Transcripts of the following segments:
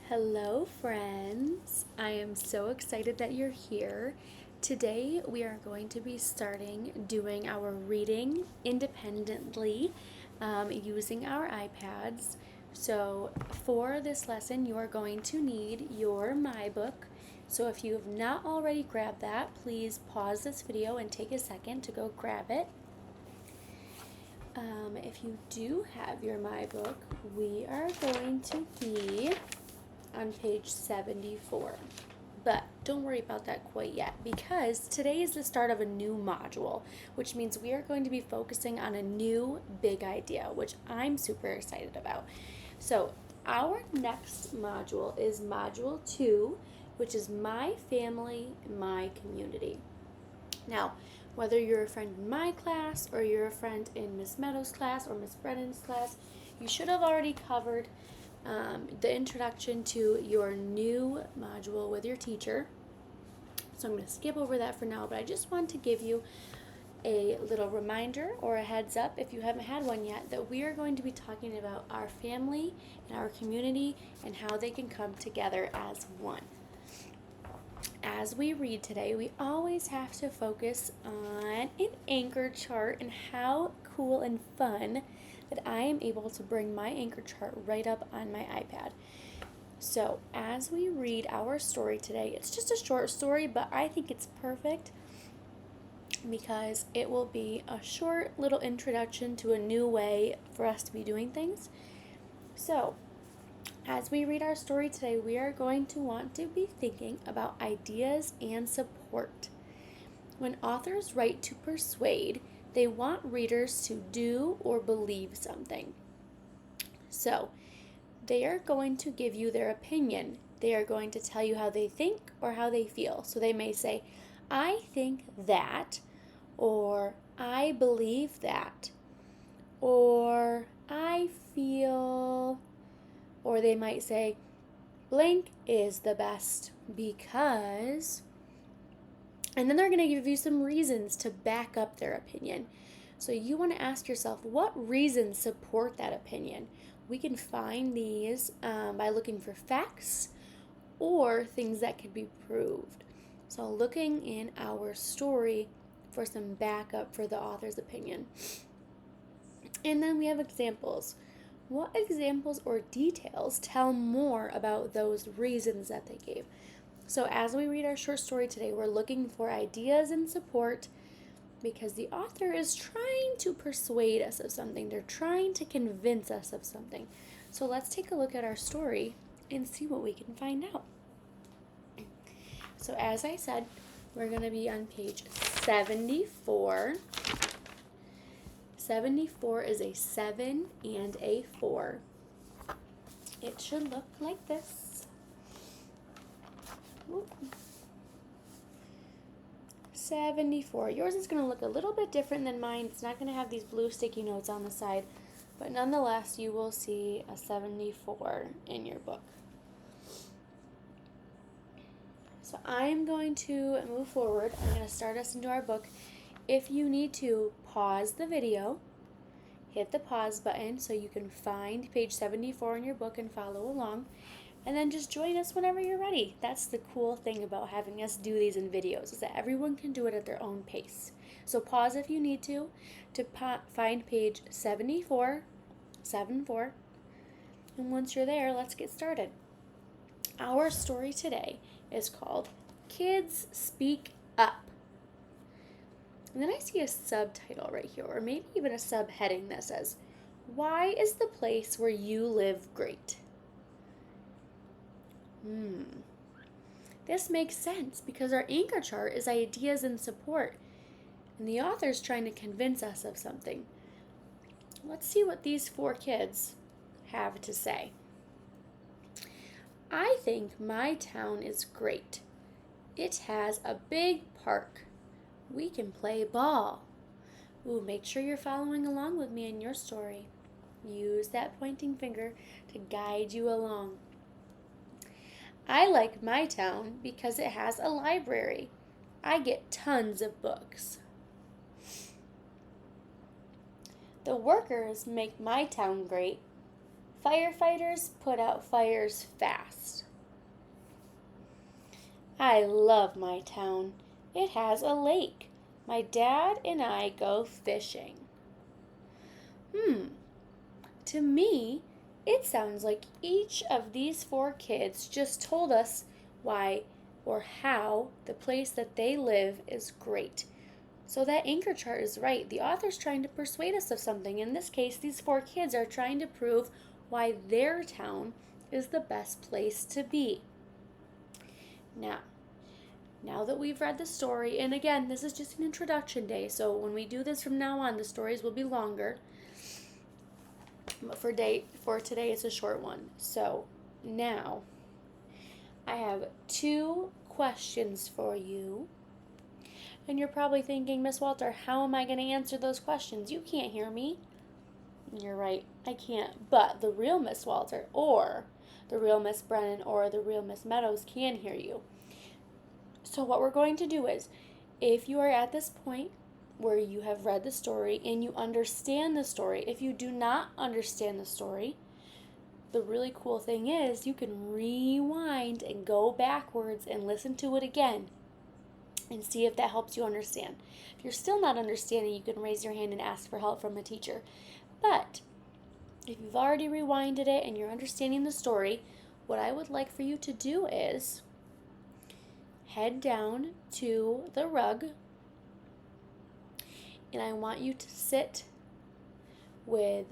Hello, friends. I am so excited that you're here. Today, we are going to be starting doing our reading independently using our iPads. So, for this lesson, you are going to need your My Book. So, if you have not already grabbed that, please pause this video and take a second to go grab it. If you do have your My Book, we are going to be on page 74. But don't worry about that quite yet because today is the start of a new module, which means we are going to be focusing on a new big idea, which I'm super excited about. So, our next module is Module 2, which is My Family, My Community. Now, whether you're a friend in my class or you're a friend in Miss Meadows' class or Miss Brennan's class, you should have already covered the introduction to your new module with your teacher. So I'm going to skip over that for now, but I just want to give you a little reminder or a heads up if you haven't had one yet that we are going to be talking about our family and our community and how they can come together as one. As we read today, we always have to focus on an anchor chart and how cool and fun that I am able to bring my anchor chart right up on my iPad. So, as we read our story today, it's just a short story, but I think it's perfect because it will be a short little introduction to a new way for us to be doing things. So, as we read our story today, we are going to want to be thinking about ideas and support. When authors write to persuade, they want readers to do or believe something. So, they are going to give you their opinion. They are going to tell you how they think or how they feel. So, they may say, I think that, or I believe that, or I feel, or they might say, blank is the best because, and then they're going to give you some reasons to back up their opinion. So you want to ask yourself, what reasons support that opinion? We can find these by looking for facts or things that could be proved. So looking in our story for some backup for the author's opinion. And then we have examples. What examples or details tell more about those reasons that they gave? So as we read our short story today, we're looking for ideas and support because the author is trying to persuade us of something. They're trying to convince us of something. So let's take a look at our story and see what we can find out. So as I said, we're going to be on page 74. 74 is a 7 and a 4. It should look like this. Whoop. 74. Yours is going to look a little bit different than mine. It's not going to have these blue sticky notes on the side, but nonetheless, you will see a 74 in your book. So I am going to move forward. I'm going to start us into our book. If you need to pause the video, hit the pause button so you can find page 74 in your book and follow along. And then just join us whenever you're ready. That's the cool thing about having us do these in videos, is that everyone can do it at their own pace. So pause if you need to find page 74. And once you're there, let's get started. Our story today is called Kids Speak Up. And then I see a subtitle right here, or maybe even a subheading that says, Why is the place where you live great? This makes sense because our anchor chart is ideas and support, and the author's trying to convince us of something. Let's see what these 4 kids have to say. I think my town is great. It has a big park. We can play ball. Ooh, make sure you're following along with me in your story. Use that pointing finger to guide you along. I like my town because it has a library. I get tons of books. The workers make my town great. Firefighters put out fires fast. I love my town. It has a lake. My dad and I go fishing. To me, it sounds like each of these 4 kids just told us why or how the place that they live is great. So that anchor chart is right. The author's trying to persuade us of something. In this case, these 4 kids are trying to prove why their town is the best place to be. Now that we've read the story, and again, this is just an introduction day, so when we do this from now on, the stories will be longer. But for today, it's a short one. So now, I have 2 questions for you. And you're probably thinking, Miss Walter, how am I going to answer those questions? You can't hear me. You're right, I can't. But the real Miss Walter, or the real Miss Brennan, or the real Miss Meadows can hear you. So what we're going to do is, if you are at this point where you have read the story and you understand the story, if you do not understand the story, the really cool thing is you can rewind and go backwards and listen to it again and see if that helps you understand. If you're still not understanding, you can raise your hand and ask for help from a teacher. But if you've already rewinded it and you're understanding the story, what I would like for you to do is head down to the rug, and I want you to sit with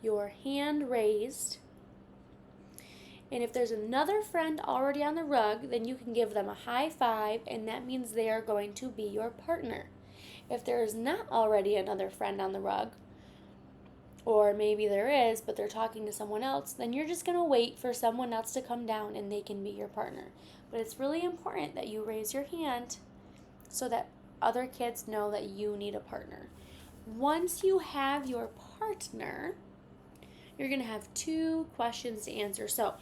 your hand raised. And if there's another friend already on the rug, then you can give them a high five, and that means they are going to be your partner. If there is not already another friend on the rug, or maybe there is, but they're talking to someone else, then you're just going to wait for someone else to come down and they can be your partner. But it's really important that you raise your hand so that other kids know that you need a partner. Once you have your partner, you're going to have 2 questions to answer. So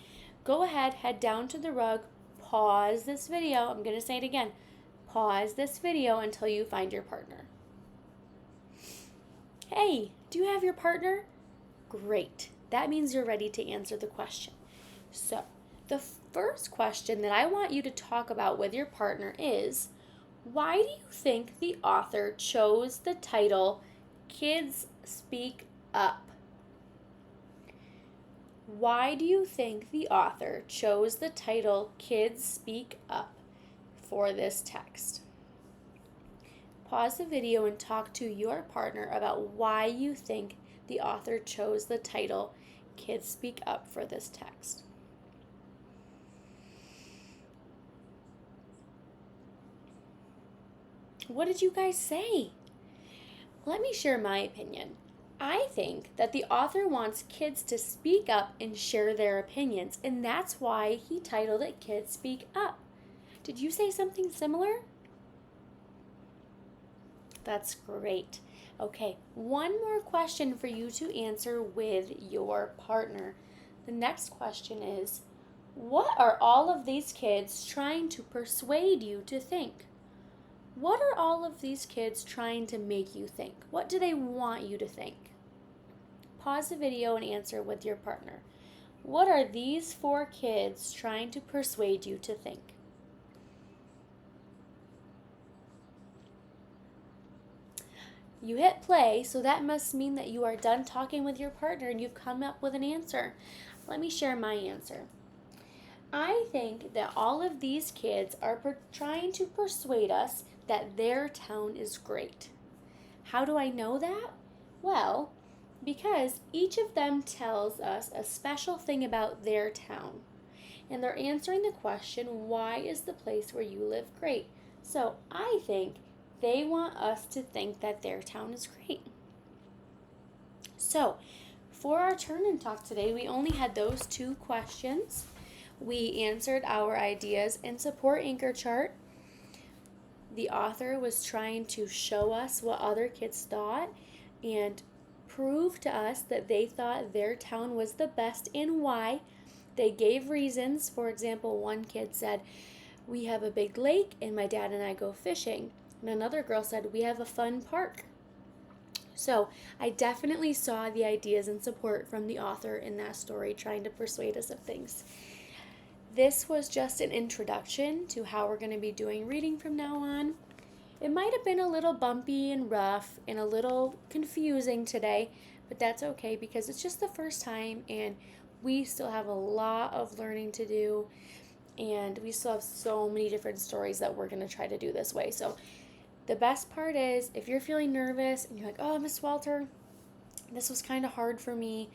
go ahead, head down to the rug, pause this video. I'm going to say it again. Pause this video until you find your partner. Hey, do you have your partner? Great. That means you're ready to answer the question. So the first question that I want you to talk about with your partner is, why do you think the author chose the title, Kids Speak Up? Why do you think the author chose the title, Kids Speak Up, for this text? Pause the video and talk to your partner about why you think the author chose the title, Kids Speak Up, for this text. What did you guys say? Let me share my opinion. I think that the author wants kids to speak up and share their opinions, and that's why he titled it Kids Speak Up. Did you say something similar? That's great. Okay, one more question for you to answer with your partner. The next question is, what are all of these kids trying to persuade you to think? What are all of these kids trying to make you think? What do they want you to think? Pause the video and answer with your partner. What are these 4 kids trying to persuade you to think? You hit play, so that must mean that you are done talking with your partner and you've come up with an answer. Let me share my answer. I think that all of these kids are trying to persuade us that their town is great. How do I know that? Well, because each of them tells us a special thing about their town. And they're answering the question, why is the place where you live great? So I think they want us to think that their town is great. So for our turn and talk today, we only had those 2 questions. We answered our ideas and support anchor chart. The author was trying to show us what other kids thought and prove to us that they thought their town was the best and why. They gave reasons. For example, one kid said, we have a big lake and my dad and I go fishing. And another girl said, we have a fun park. So I definitely saw the ideas and support from the author in that story, trying to persuade us of things. This was just an introduction to how we're going to be doing reading from now on. It might have been a little bumpy and rough and a little confusing today, but that's okay because it's just the first time and we still have a lot of learning to do, and we still have so many different stories that we're going to try to do this way. So the best part is if you're feeling nervous and you're like, oh, Miss Walter, this was kind of hard for me,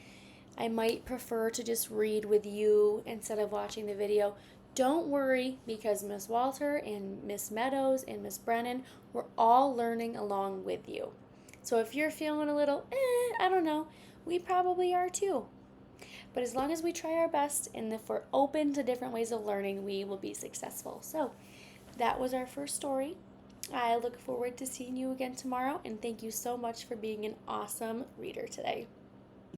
I might prefer to just read with you instead of watching the video. Don't worry, because Miss Walter and Miss Meadows and Miss Brennan, we're all learning along with you. So if you're feeling a little, I don't know, we probably are too. But as long as we try our best and if we're open to different ways of learning, we will be successful. So that was our first story. I look forward to seeing you again tomorrow, and thank you so much for being an awesome reader today.